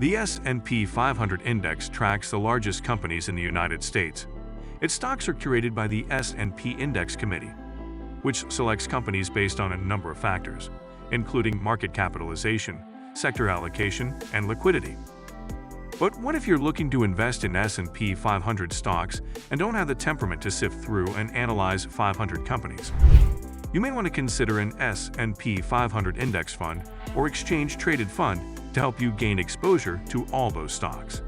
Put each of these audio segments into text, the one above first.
The S&P 500 index tracks the largest companies in the United States. Its stocks are curated by the S&P Index Committee, which selects companies based on a number of factors, including market capitalization, sector allocation, and liquidity. But what if you're looking to invest in S&P 500 stocks and don't have the temperament to sift through and analyze 500 companies? You may want to consider an S&P 500 index fund or exchange-traded fund to help you gain exposure to all those stocks.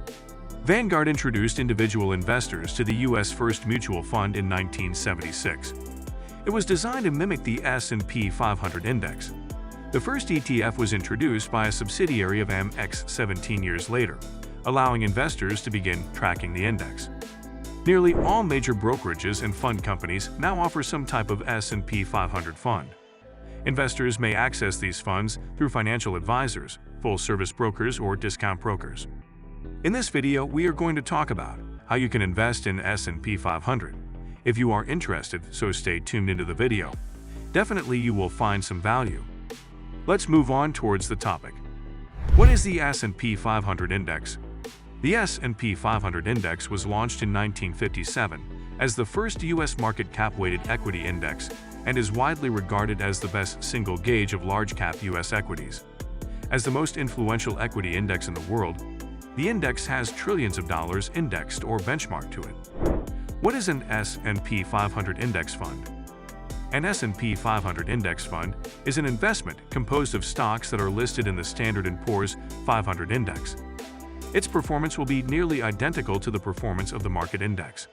Vanguard introduced individual investors to the U.S. First Mutual Fund in 1976. It was designed to mimic the S&P 500 index. The first ETF was introduced by a subsidiary of Amex 17 years later, allowing investors to begin tracking the index. Nearly all major brokerages and fund companies now offer some type of S&P 500 fund. Investors may access these funds through financial advisors, full-service brokers, or discount brokers. In this video, we are going to talk about how you can invest in S&P 500. If you are interested, so stay tuned into the video. Definitely you will find some value. Let's move on towards the topic. What is the S&P 500 index? The S&P 500 index was launched in 1957 as the first U.S. market cap-weighted equity index and is widely regarded as the best single gauge of large-cap U.S. equities. As the most influential equity index in the world, the index has trillions of dollars indexed or benchmarked to it. What is an S&P 500 index fund? An S&P 500 index fund is an investment composed of stocks that are listed in the Standard & Poor's 500 index. Its performance will be nearly identical to the performance of the market index.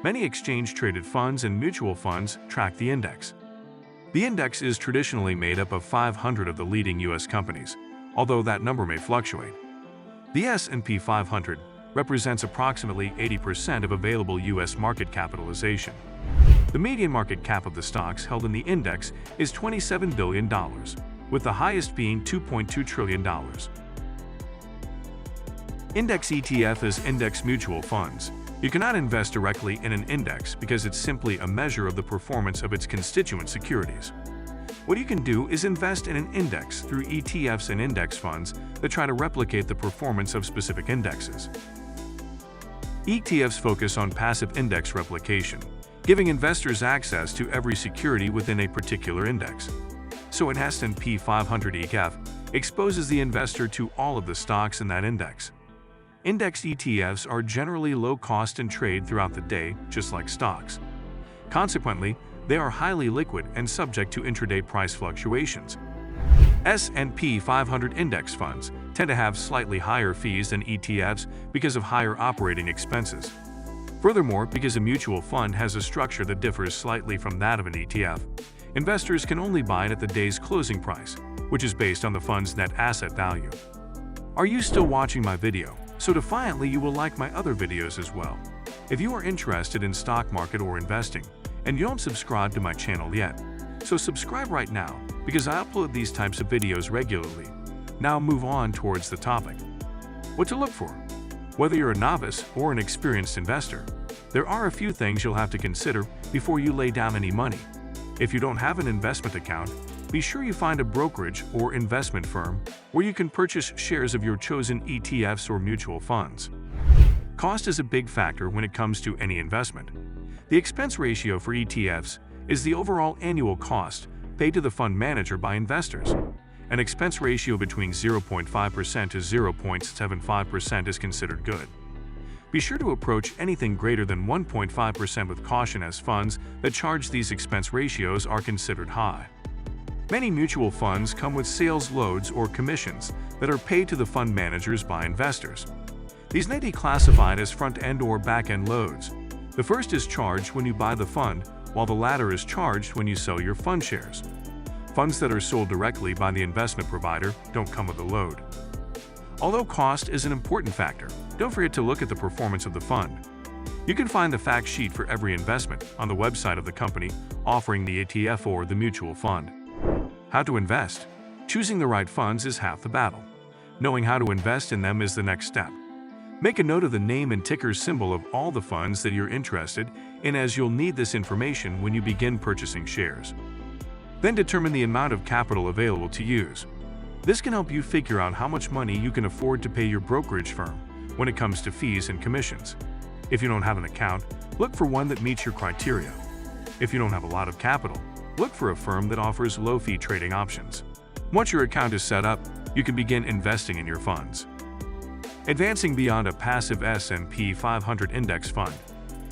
Many exchange-traded funds and mutual funds track the index. The index is traditionally made up of 500 of the leading U.S. companies, although that number may fluctuate. The S&P 500 represents approximately 80% of available U.S. market capitalization. The median market cap of the stocks held in the index is $27 billion, with the highest being $2.2 trillion. Index ETF is index mutual funds. You cannot invest directly in an index because it's simply a measure of the performance of its constituent securities. What you can do is invest in an index through ETFs and index funds that try to replicate the performance of specific indexes. ETFs focus on passive index replication, giving investors access to every security within a particular index. So an S&P 500 ETF exposes the investor to all of the stocks in that index. Index ETFs are generally low cost and trade throughout the day, just like stocks. Consequently, they are highly liquid and subject to intraday price fluctuations. S&P 500 index funds tend to have slightly higher fees than ETFs because of higher operating expenses. Furthermore, because a mutual fund has a structure that differs slightly from that of an ETF, investors can only buy it at the day's closing price, which is based on the fund's net asset value. Are you still watching my video? So defiantly you will like my other videos as well. If you are interested in stock market or investing, and you don't subscribe to my channel yet, so subscribe right now because I upload these types of videos regularly. Now move on towards the topic. What to look for? Whether you're a novice or an experienced investor, there are a few things you'll have to consider before you lay down any money. If you don't have an investment account, be sure you find a brokerage or investment firm where you can purchase shares of your chosen ETFs or mutual funds. Cost is a big factor when it comes to any investment. The expense ratio for ETFs is the overall annual cost paid to the fund manager by investors. An expense ratio between 0.5% to 0.75% is considered good. Be sure to approach anything greater than 1.5% with caution, as funds that charge these expense ratios are considered high. Many mutual funds come with sales loads or commissions that are paid to the fund managers by investors. These may be classified as front-end or back-end loads. The first is charged when you buy the fund, while the latter is charged when you sell your fund shares. Funds that are sold directly by the investment provider don't come with a load. Although cost is an important factor, don't forget to look at the performance of the fund. You can find the fact sheet for every investment on the website of the company offering the ETF or the mutual fund. How to invest? Choosing the right funds is half the battle. Knowing how to invest in them is the next step. Make a note of the name and ticker symbol of all the funds that you're interested in, as you'll need this information when you begin purchasing shares. Then determine the amount of capital available to use. This can help you figure out how much money you can afford to pay your brokerage firm when it comes to fees and commissions. If you don't have an account, look for one that meets your criteria. If you don't have a lot of capital, look for a firm that offers low-fee trading options. Once your account is set up, you can begin investing in your funds. Advancing beyond a passive S&P 500 index fund.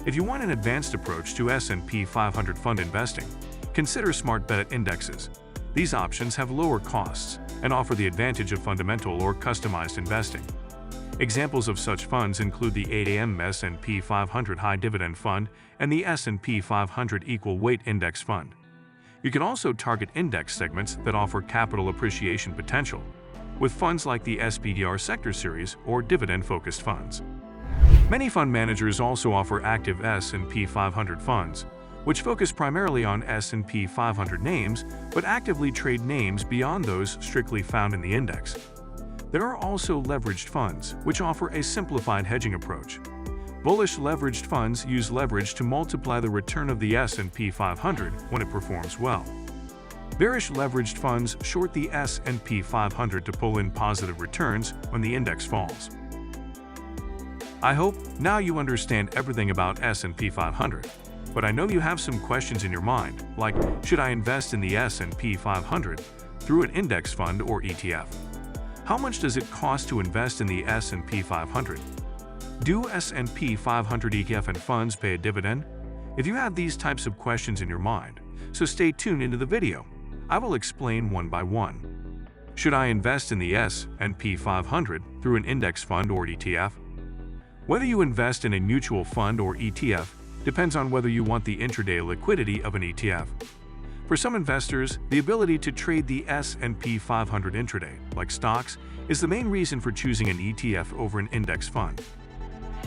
If you want an advanced approach to S&P 500 fund investing, consider smart beta indexes. These options have lower costs and offer the advantage of fundamental or customized investing. Examples of such funds include the 8AM S&P 500 High Dividend Fund and the S&P 500 Equal Weight Index Fund. You can also target index segments that offer capital appreciation potential, with funds like the SPDR Sector Series or dividend-focused funds. Many fund managers also offer active S&P 500 funds, which focus primarily on S&P 500 names but actively trade names beyond those strictly found in the index. There are also leveraged funds, which offer a simplified hedging approach. Bullish leveraged funds use leverage to multiply the return of the S&P 500 when it performs well. Bearish leveraged funds short the S&P 500 to pull in positive returns when the index falls. I hope now you understand everything about S&P 500, but I know you have some questions in your mind, like, should I invest in the S&P 500 through an index fund or ETF? How much does it cost to invest in the S&P 500? Do S&P 500 ETF and funds pay a dividend? If you have these types of questions in your mind, so stay tuned into the video. I will explain one by one. Should I invest in the S&P 500 through an index fund or ETF? Whether you invest in a mutual fund or ETF depends on whether you want the intraday liquidity of an ETF. For some investors, the ability to trade the S&P 500 intraday, like stocks, is the main reason for choosing an ETF over an index fund.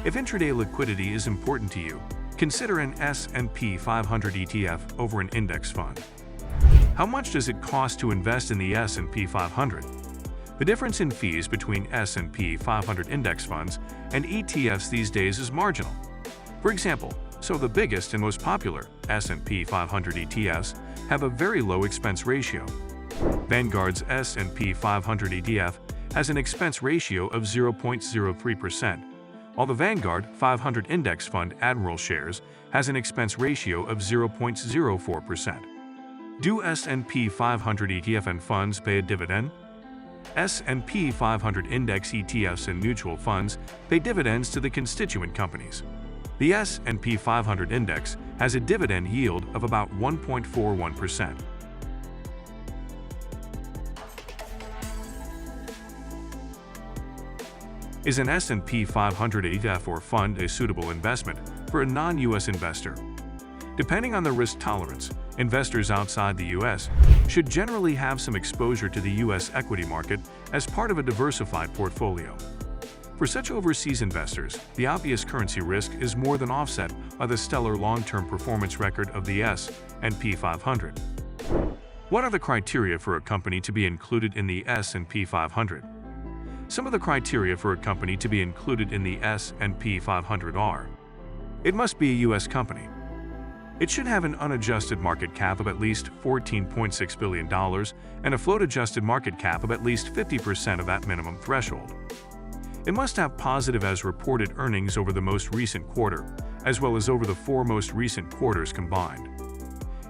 If intraday liquidity is important to you, consider an S&P 500 ETF over an index fund. How much does it cost to invest in the S&P 500? The difference in fees between S&P 500 index funds and ETFs these days is marginal. For example, the biggest and most popular S&P 500 ETFs have a very low expense ratio. Vanguard's S&P 500 ETF has an expense ratio of 0.03%, while the Vanguard 500 Index Fund Admiral Shares has an expense ratio of 0.04%. Do S&P 500 ETF and funds pay a dividend? S&P 500 Index ETFs and mutual funds pay dividends to the constituent companies. The S&P 500 Index has a dividend yield of about 1.41%. Is an S&P 500 ETF or fund a suitable investment for a non-U.S. investor? Depending on the risk tolerance, investors outside the U.S. should generally have some exposure to the U.S. equity market as part of a diversified portfolio. For such overseas investors, the obvious currency risk is more than offset by the stellar long-term performance record of the S&P 500. What are the criteria for a company to be included in the S&P 500? Some of the criteria for a company to be included in the S&P 500 are: it must be a U.S. company. It should have an unadjusted market cap of at least $14.6 billion and a float-adjusted market cap of at least 50% of that minimum threshold. It must have positive as-reported earnings over the most recent quarter, as well as over the 4 most recent quarters combined.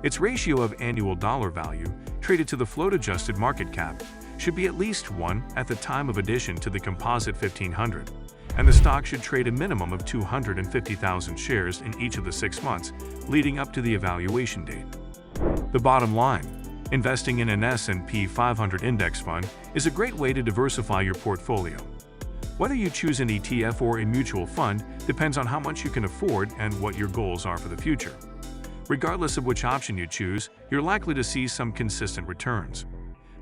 Its ratio of annual dollar value traded to the float-adjusted market cap should be at least 1 at the time of addition to the Composite 1500, and the stock should trade a minimum of 250,000 shares in each of the 6 months leading up to the evaluation date. The bottom line: investing in an S&P 500 index fund is a great way to diversify your portfolio. Whether you choose an ETF or a mutual fund depends on how much you can afford and what your goals are for the future. Regardless of which option you choose, you're likely to see some consistent returns.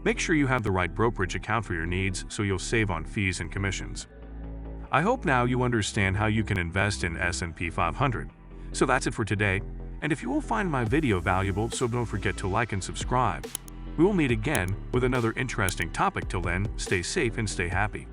Make sure you have the right brokerage account for your needs so you'll save on fees and commissions. I hope now you understand how you can invest in S&P 500. So that's it for today, and if you will find my video valuable, so don't forget to like and subscribe. We will meet again with another interesting topic. Till then, stay safe and stay happy.